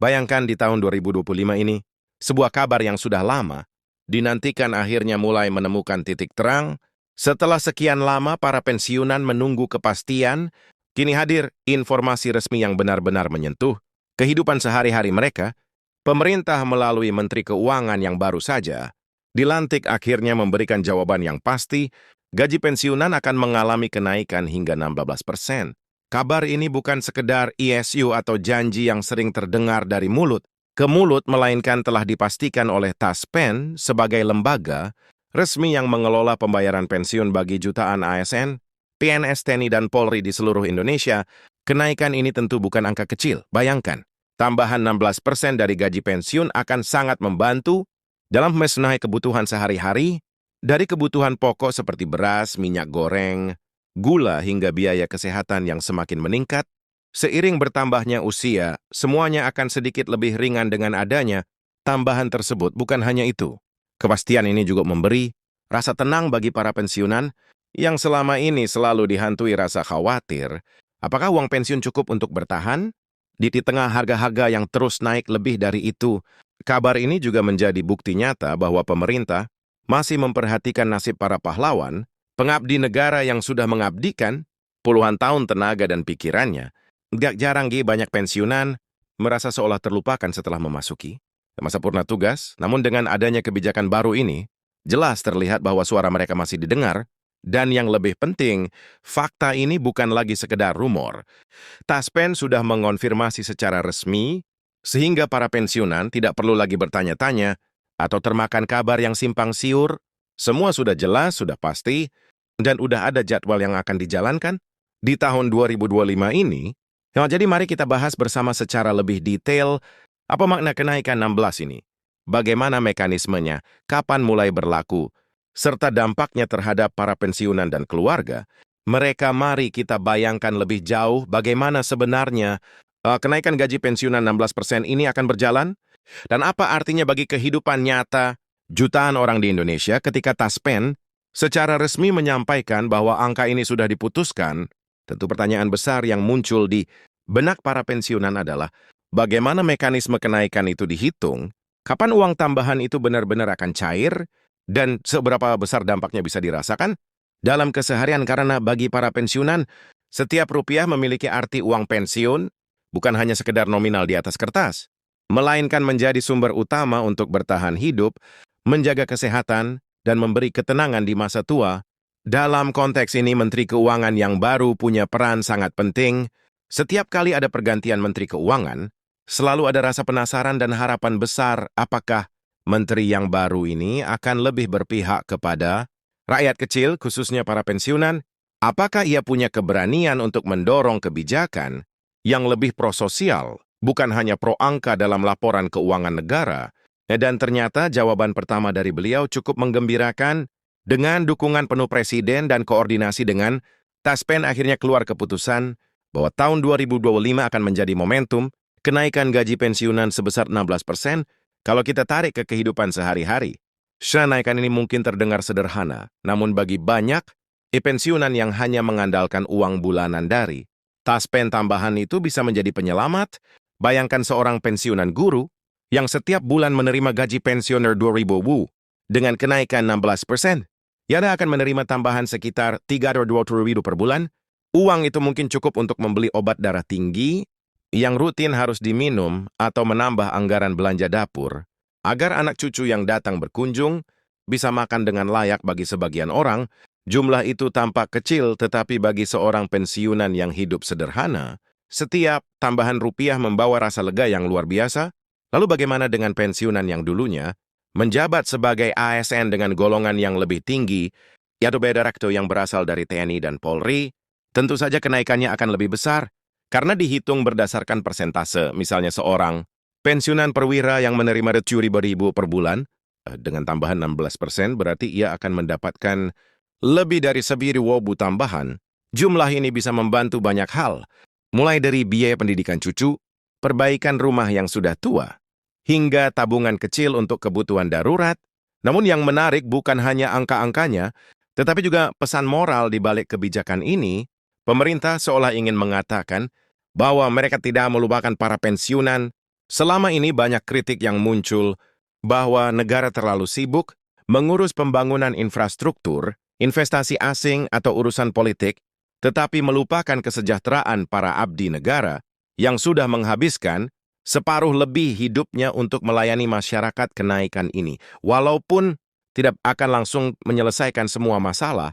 Bayangkan di tahun 2025 ini, sebuah kabar yang sudah lama, dinantikan akhirnya mulai menemukan titik terang. Setelah sekian lama para pensiunan menunggu kepastian, kini hadir informasi resmi yang benar-benar menyentuh kehidupan sehari-hari mereka. Pemerintah melalui Menteri Keuangan yang baru saja dilantik akhirnya memberikan jawaban yang pasti, gaji pensiunan akan mengalami kenaikan hingga 16%. Kabar ini bukan sekedar ISU atau janji yang sering terdengar dari mulut ke mulut, melainkan telah dipastikan oleh Taspen sebagai lembaga resmi yang mengelola pembayaran pensiun bagi jutaan ASN, PNS, TNI, dan Polri di seluruh Indonesia. Kenaikan ini tentu bukan angka kecil. Bayangkan, tambahan 16% dari gaji pensiun akan sangat membantu dalam memenuhi kebutuhan sehari-hari, dari kebutuhan pokok seperti beras, minyak goreng, gula, hingga biaya kesehatan yang semakin meningkat. Seiring bertambahnya usia, semuanya akan sedikit lebih ringan dengan adanya tambahan tersebut. Bukan hanya itu, kepastian ini juga memberi rasa tenang bagi para pensiunan yang selama ini selalu dihantui rasa khawatir. Apakah uang pensiun cukup untuk bertahan? Di tengah harga-harga yang terus naik lebih dari itu, kabar ini juga menjadi bukti nyata bahwa pemerintah masih memperhatikan nasib para pahlawan, pengabdi negara yang sudah mengabdikan puluhan tahun tenaga dan pikirannya. Gak jarang banyak pensiunan merasa seolah terlupakan setelah memasuki masa purna tugas, namun dengan adanya kebijakan baru ini, jelas terlihat bahwa suara mereka masih didengar, dan yang lebih penting, fakta ini bukan lagi sekedar rumor. Taspen sudah mengonfirmasi secara resmi, sehingga para pensiunan tidak perlu lagi bertanya-tanya atau termakan kabar yang simpang siur. Semua sudah jelas, sudah pasti, dan udah ada jadwal yang akan dijalankan di tahun 2025 ini. Nah, jadi mari kita bahas bersama secara lebih detail apa makna kenaikan 16 ini, bagaimana mekanismenya, kapan mulai berlaku, serta dampaknya terhadap para pensiunan dan keluarga. Mari kita bayangkan lebih jauh bagaimana sebenarnya kenaikan gaji pensiunan 16% ini akan berjalan, dan apa artinya bagi kehidupan nyata jutaan orang di Indonesia ketika Taspen secara resmi menyampaikan bahwa angka ini sudah diputuskan. Tentu pertanyaan besar yang muncul di benak para pensiunan adalah, bagaimana mekanisme kenaikan itu dihitung, kapan uang tambahan itu benar-benar akan cair, dan seberapa besar dampaknya bisa dirasakan dalam keseharian. Karena bagi para pensiunan, setiap rupiah memiliki arti. Uang pensiun bukan hanya sekedar nominal di atas kertas, melainkan menjadi sumber utama untuk bertahan hidup, menjaga kesehatan, dan memberi ketenangan di masa tua. Dalam konteks ini, Menteri Keuangan yang baru punya peran sangat penting. Setiap kali ada pergantian Menteri Keuangan, selalu ada rasa penasaran dan harapan besar, apakah Menteri yang baru ini akan lebih berpihak kepada rakyat kecil, khususnya para pensiunan? Apakah ia punya keberanian untuk mendorong kebijakan yang lebih prososial, bukan hanya pro angka dalam laporan keuangan negara? Dan ternyata jawaban pertama dari beliau cukup menggembirakan. Dengan dukungan penuh Presiden dan koordinasi dengan Taspen, akhirnya keluar keputusan bahwa tahun 2025 akan menjadi momentum kenaikan gaji pensiunan sebesar 16%. Kalau kita tarik ke kehidupan sehari-hari, kenaikan ini mungkin terdengar sederhana, namun bagi banyak pensiunan yang hanya mengandalkan uang bulanan dari Taspen, tambahan itu bisa menjadi penyelamat. Bayangkan seorang pensiunan guru yang setiap bulan menerima gaji pensiuner 2.000 Wu dengan kenaikan 16%. Ia akan menerima tambahan sekitar 320.000 per bulan. Uang itu mungkin cukup untuk membeli obat darah tinggi yang rutin harus diminum atau menambah anggaran belanja dapur, agar anak cucu yang datang berkunjung bisa makan dengan layak. Bagi sebagian orang, jumlah itu tampak kecil, tetapi bagi seorang pensiunan yang hidup sederhana, setiap tambahan rupiah membawa rasa lega yang luar biasa. Lalu bagaimana dengan pensiunan yang dulunya menjabat sebagai ASN dengan golongan yang lebih tinggi, yaitu direktur yang berasal dari TNI dan Polri? Tentu saja kenaikannya akan lebih besar, karena dihitung berdasarkan persentase. Misalnya seorang pensiunan perwira yang menerima 70.000 per bulan, dengan tambahan 16%, berarti ia akan mendapatkan lebih dari 1.000 tambahan. Jumlah ini bisa membantu banyak hal, mulai dari biaya pendidikan cucu, perbaikan rumah yang sudah tua, hingga tabungan kecil untuk kebutuhan darurat. Namun yang menarik bukan hanya angka-angkanya, tetapi juga pesan moral di balik kebijakan ini. Pemerintah seolah ingin mengatakan bahwa mereka tidak melupakan para pensiunan Selama ini banyak kritik yang muncul bahwa negara terlalu sibuk mengurus pembangunan infrastruktur, investasi asing atau urusan politik, tetapi melupakan kesejahteraan para abdi negara yang sudah menghabiskan separuh lebih hidupnya untuk melayani masyarakat. Kenaikan ini, walaupun tidak akan langsung menyelesaikan semua masalah,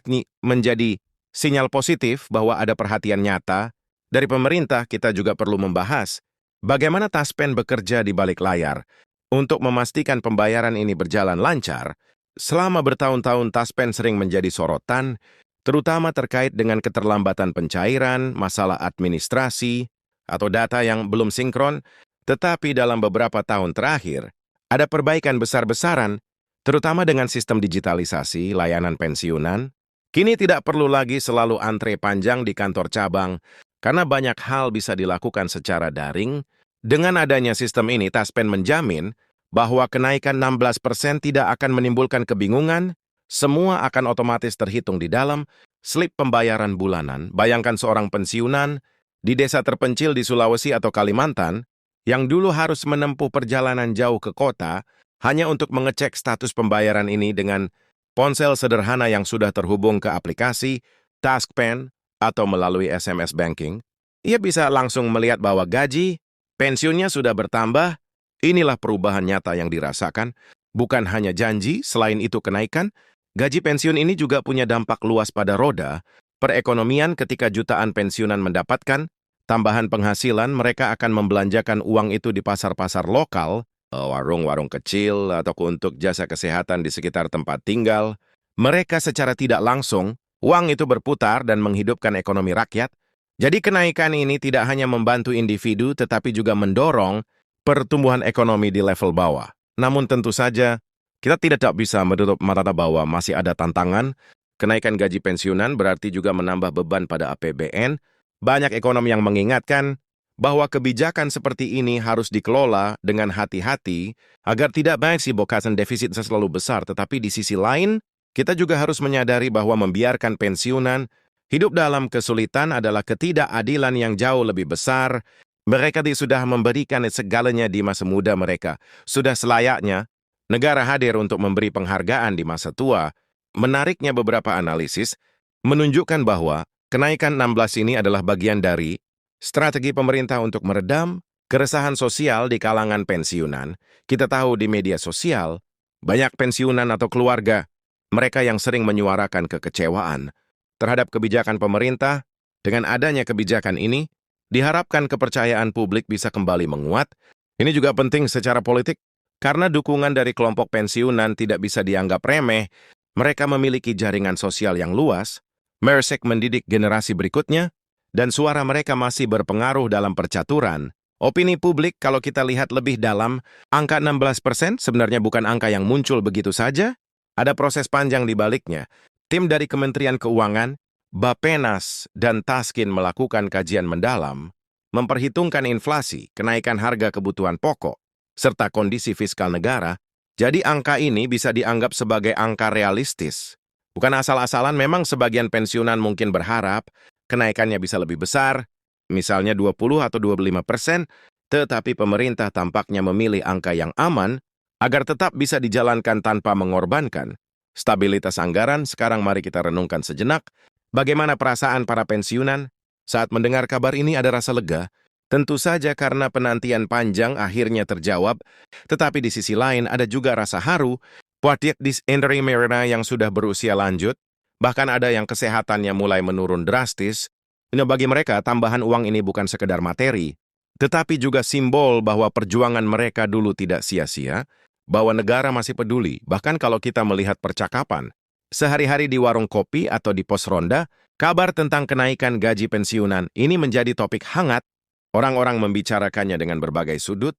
ini menjadi sinyal positif bahwa ada perhatian nyata dari pemerintah. Kita juga perlu membahas bagaimana Taspen bekerja di balik layar untuk memastikan pembayaran ini berjalan lancar. Selama bertahun-tahun Taspen sering menjadi sorotan, terutama terkait dengan keterlambatan pencairan, masalah administrasi, atau data yang belum sinkron. Tetapi dalam beberapa tahun terakhir, ada perbaikan besar-besaran, terutama dengan sistem digitalisasi layanan pensiunan. Kini tidak perlu lagi selalu antre panjang di kantor cabang, karena banyak hal bisa dilakukan secara daring. Dengan adanya sistem ini, Taspen menjamin bahwa kenaikan 16% tidak akan menimbulkan kebingungan. Semua akan otomatis terhitung di dalam slip pembayaran bulanan. Bayangkan seorang pensiunan di desa terpencil di Sulawesi atau Kalimantan yang dulu harus menempuh perjalanan jauh ke kota hanya untuk mengecek status pembayaran ini dengan ponsel sederhana yang sudah terhubung ke aplikasi Taspen atau melalui SMS banking. Ia bisa langsung melihat bahwa gaji pensiunnya sudah bertambah. Inilah perubahan nyata yang dirasakan, bukan hanya janji. Selain itu, kenaikan gaji pensiun ini juga punya dampak luas pada roda perekonomian. Ketika jutaan pensiunan mendapatkan tambahan penghasilan, mereka akan membelanjakan uang itu di pasar-pasar lokal, warung-warung kecil, atau untuk jasa kesehatan di sekitar tempat tinggal. Mereka secara tidak langsung, uang itu berputar dan menghidupkan ekonomi rakyat. Jadi kenaikan ini tidak hanya membantu individu, tetapi juga mendorong pertumbuhan ekonomi di level bawah. Namun tentu saja, kita tidak bisa menutup mata bahwa masih ada tantangan. Kenaikan gaji pensiunan berarti juga menambah beban pada APBN. Banyak ekonom yang mengingatkan bahwa kebijakan seperti ini harus dikelola dengan hati-hati agar tidak banyak bokasan defisit selalu besar. Tetapi di sisi lain, kita juga harus menyadari bahwa membiarkan pensiunan hidup dalam kesulitan adalah ketidakadilan yang jauh lebih besar. Mereka sudah memberikan segalanya di masa muda mereka. Sudah selayaknya negara hadir untuk memberi penghargaan di masa tua. Menariknya, beberapa analisis menunjukkan bahwa kenaikan 16 ini adalah bagian dari strategi pemerintah untuk meredam keresahan sosial di kalangan pensiunan. Kita tahu di media sosial, banyak pensiunan atau keluarga mereka yang sering menyuarakan kekecewaan terhadap kebijakan pemerintah. Dengan adanya kebijakan ini, diharapkan kepercayaan publik bisa kembali menguat. Ini juga penting secara politik, karena dukungan dari kelompok pensiunan tidak bisa dianggap remeh. Mereka memiliki jaringan sosial yang luas, meresek mendidik generasi berikutnya, dan suara mereka masih berpengaruh dalam percaturan opini publik. Kalau kita lihat lebih dalam, angka 16% sebenarnya bukan angka yang muncul begitu saja. Ada proses panjang di baliknya. Tim dari Kementerian Keuangan, Bappenas, dan Taskin melakukan kajian mendalam, memperhitungkan inflasi, kenaikan harga kebutuhan pokok, serta kondisi fiskal negara. Jadi angka ini bisa dianggap sebagai angka realistis. Bukan asal-asalan. Memang sebagian pensiunan mungkin berharap kenaikannya bisa lebih besar, misalnya 20 atau 25%, tetapi pemerintah tampaknya memilih angka yang aman agar tetap bisa dijalankan tanpa mengorbankan stabilitas anggaran. Sekarang mari kita renungkan sejenak. Bagaimana perasaan para pensiunan? Saat mendengar kabar ini ada rasa lega. Tentu saja karena penantian panjang akhirnya terjawab. Tetapi di sisi lain ada juga rasa haru. Buat disendiri mereka yang sudah berusia lanjut, bahkan ada yang kesehatannya mulai menurun drastis. Bagi mereka, tambahan uang ini bukan sekedar materi, tetapi juga simbol bahwa perjuangan mereka dulu tidak sia-sia, bahwa negara masih peduli. Bahkan kalau kita melihat percakapan sehari-hari di warung kopi atau di pos ronda, kabar tentang kenaikan gaji pensiunan ini menjadi topik hangat. Orang-orang membicarakannya dengan berbagai sudut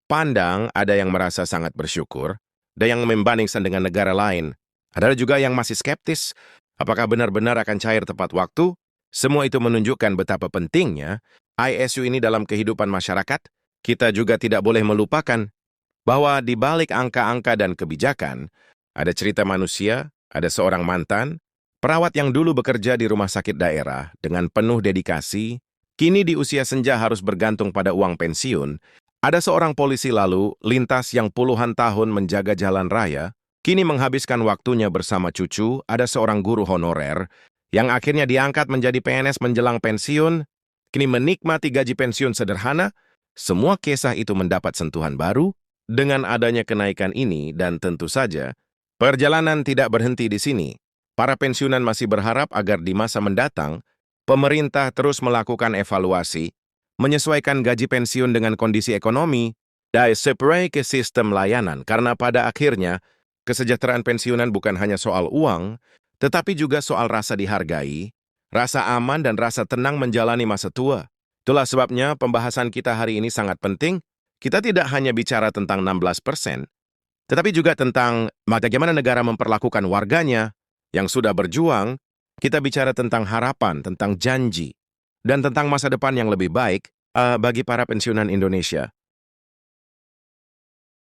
pandang. Ada yang merasa sangat bersyukur, ada yang membandingkan dengan negara lain. Ada juga yang masih skeptis, apakah benar-benar akan cair tepat waktu. Semua itu menunjukkan betapa pentingnya ISU ini dalam kehidupan masyarakat. Kita juga tidak boleh melupakan bahwa di balik angka-angka dan kebijakan, ada cerita manusia. Ada seorang mantan perawat yang dulu bekerja di rumah sakit daerah dengan penuh dedikasi. Kini di usia senja harus bergantung pada uang pensiun. Ada seorang polisi lalu lintas yang puluhan tahun menjaga jalan raya, kini menghabiskan waktunya bersama cucu. Ada seorang guru honorer yang akhirnya diangkat menjadi PNS menjelang pensiun, kini menikmati gaji pensiun sederhana. Semua kisah itu mendapat sentuhan baru dengan adanya kenaikan ini, dan tentu saja perjalanan tidak berhenti di sini. Para pensiunan masih berharap agar di masa mendatang pemerintah terus melakukan evaluasi, menyesuaikan gaji pensiun dengan kondisi ekonomi, dan sesuai ke sistem layanan. Karena pada akhirnya, kesejahteraan pensiunan bukan hanya soal uang, tetapi juga soal rasa dihargai, rasa aman, dan rasa tenang menjalani masa tua. Itulah sebabnya pembahasan kita hari ini sangat penting. Kita tidak hanya bicara tentang 16%, tetapi juga tentang bagaimana negara memperlakukan warganya yang sudah berjuang. Kita bicara tentang harapan, tentang janji, dan tentang masa depan yang lebih baik bagi para pensiunan Indonesia.